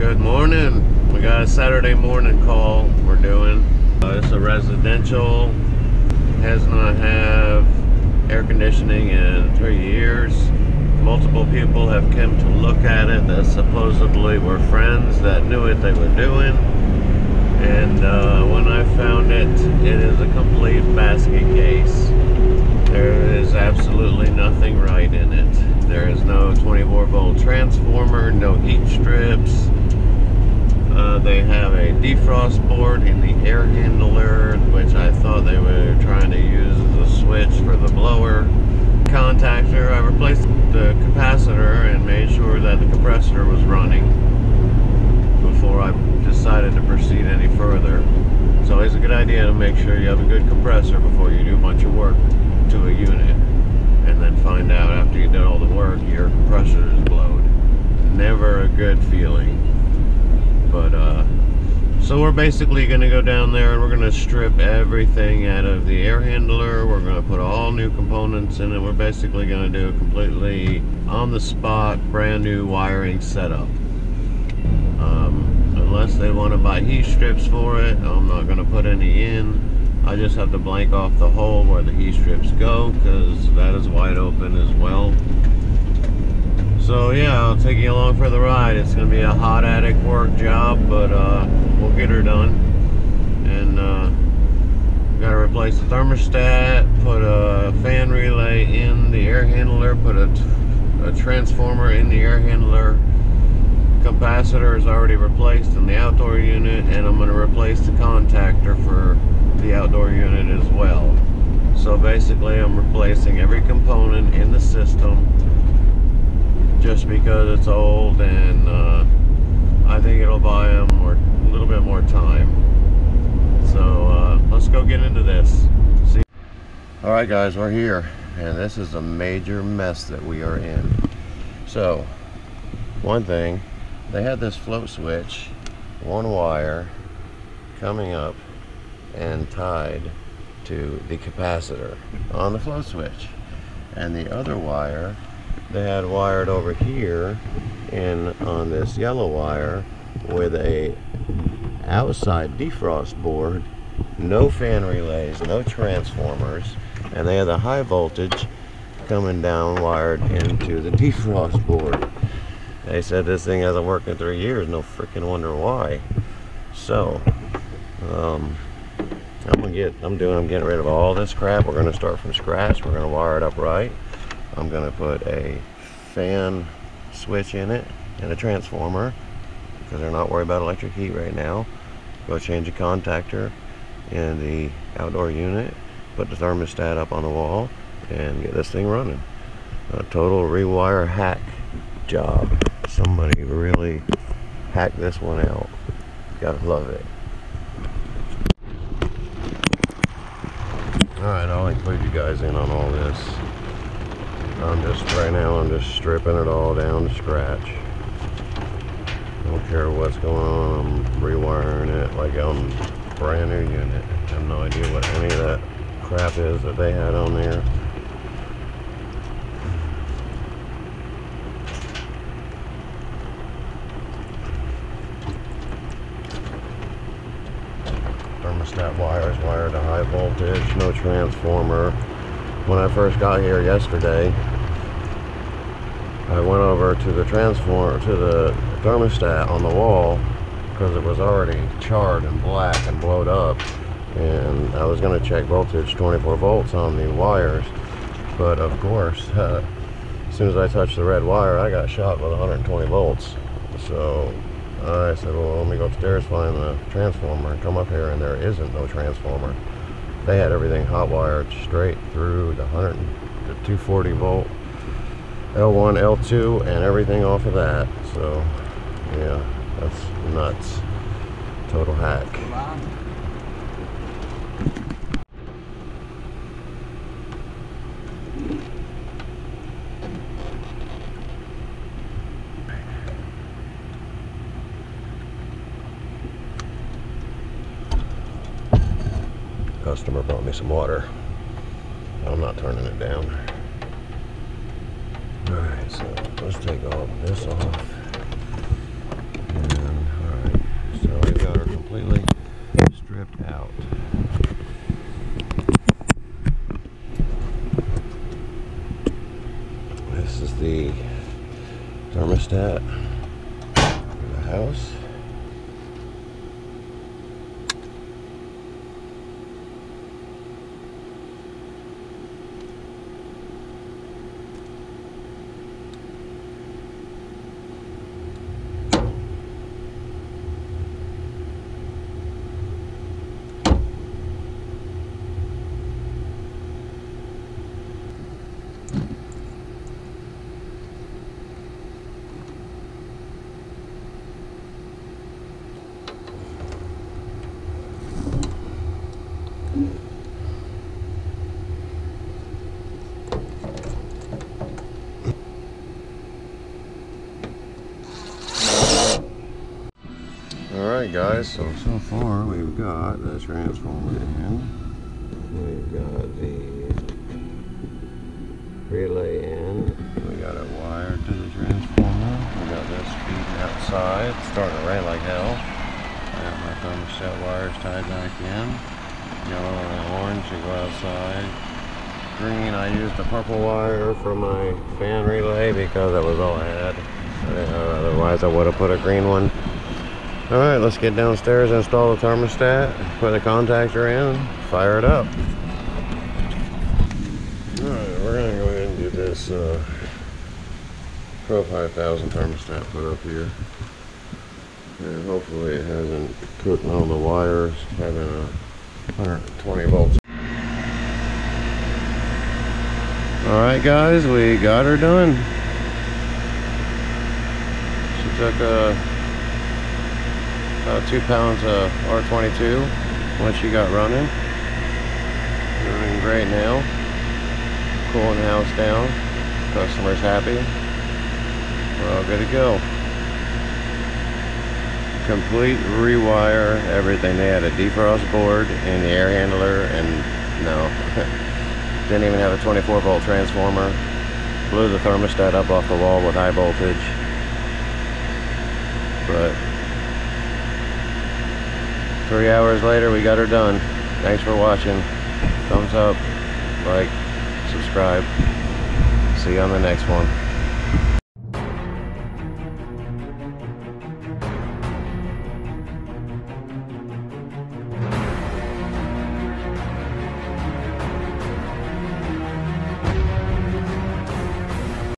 Good morning. We got a Saturday morning call we're doing. It's a residential. Has not have air conditioning in 3 years. Multiple people have come to look at it that supposedly were friends that knew what they were doing. And when I found it, it is a complete basket case. There is absolutely nothing right in it. There is no 24-volt transformer, no heat strips. They have a defrost board in the air handler, which I thought they were trying to use as a switch for the blower. Contactor, I replaced the capacitor and made sure that the compressor was running before I decided to proceed any further. It's always a good idea to make sure you have a good compressor before you do a bunch of work to a unit, and then find out after you did all the work your compressor is blowed. Never a good feeling. But so we're basically going to go down there and we're going to strip everything out of the air handler. We're going to put all new components in it. We're basically going to do a completely on the spot brand new wiring setup. Unless they want to buy heat strips for it, I'm not going to put any in. I just have to blank off the hole where the heat strips go, because that is wide open as well. So yeah, I'll take you along for the ride. It's going to be a hot attic work job, but we'll get her done. And got to replace the thermostat, put a fan relay in the air handler, put a transformer in the air handler. Capacitor is already replaced in the outdoor unit, and I'm going to replace the contactor for the outdoor unit as well. So basically I'm replacing every component in the system just because it's old, and I think it'll buy them a little bit more time. So let's go get into this. See. Alright guys, we're here, and this is a major mess that we are in. So one thing, they had this float switch, one wire coming up and tied to the capacitor on the float switch, and the other wire they had wired over here in on this yellow wire with a outside defrost board, no fan relays, no transformers, and they had the high voltage coming down wired into the defrost board. They said this thing hasn't worked in 3 years. No freaking wonder why. So I'm getting rid of all this crap. We're going to start from scratch. We're going to wire it up right. I'm going to put a fan switch in it and a transformer, because they're not worried about electric heat right now. Go change a contactor in the outdoor unit, put the thermostat up on the wall, and get this thing running. A total rewire hack job. Somebody really hacked this one out. Gotta love it. Alright, I'll include you guys in on all this. Right now I'm just stripping it all down to scratch. I don't care what's going on, I'm rewiring it like I'm a brand new unit. I have no idea what any of that crap is that they had on there. Thermostat wire is wired to high voltage, no transformer. When I first got here yesterday, I went over to the transformer, to the thermostat on the wall, because it was already charred and black and blowed up, and I was going to check voltage 24 volts on the wires, but of course as soon as I touched the red wire I got shot with 120 volts. So I said, well, let me go upstairs, find the transformer, and come up here, and there isn't no transformer. They had everything hot wired straight through the 240 volt L1, L2, and everything off of that. So yeah, that's nuts. Total hack. Customer brought me some water. I'm not turning it down. Alright, so let's take all this off. And house. Alright guys, so far we've got the transformer in, we've got the relay in, we got it wired to the transformer, we got this feeding outside, it's starting to rain like hell. I got my thermostat wires tied back in, yellow and orange to go outside. Green, I used the purple wire for my fan relay because that was all I had, otherwise I would have put a green one. Alright, let's get downstairs, install the thermostat, put the contactor in, fire it up. Alright, we're going to go ahead and get this Pro 5000 thermostat put up here. And hopefully it hasn't cooked all the wires, having a 120 volts. Alright guys, we got her done. She took about 2 pounds of R22 once she got running. Running great now. Cooling the house down. Customer's happy. We're all good to go. Complete rewire, everything. They had a defrost board and the air handler, and no, didn't even have a 24 volt transformer. Blew the thermostat up off the wall with high voltage. But 3 hours later, we got her done. Thanks for watching. Thumbs up, like, subscribe. See you on the next one.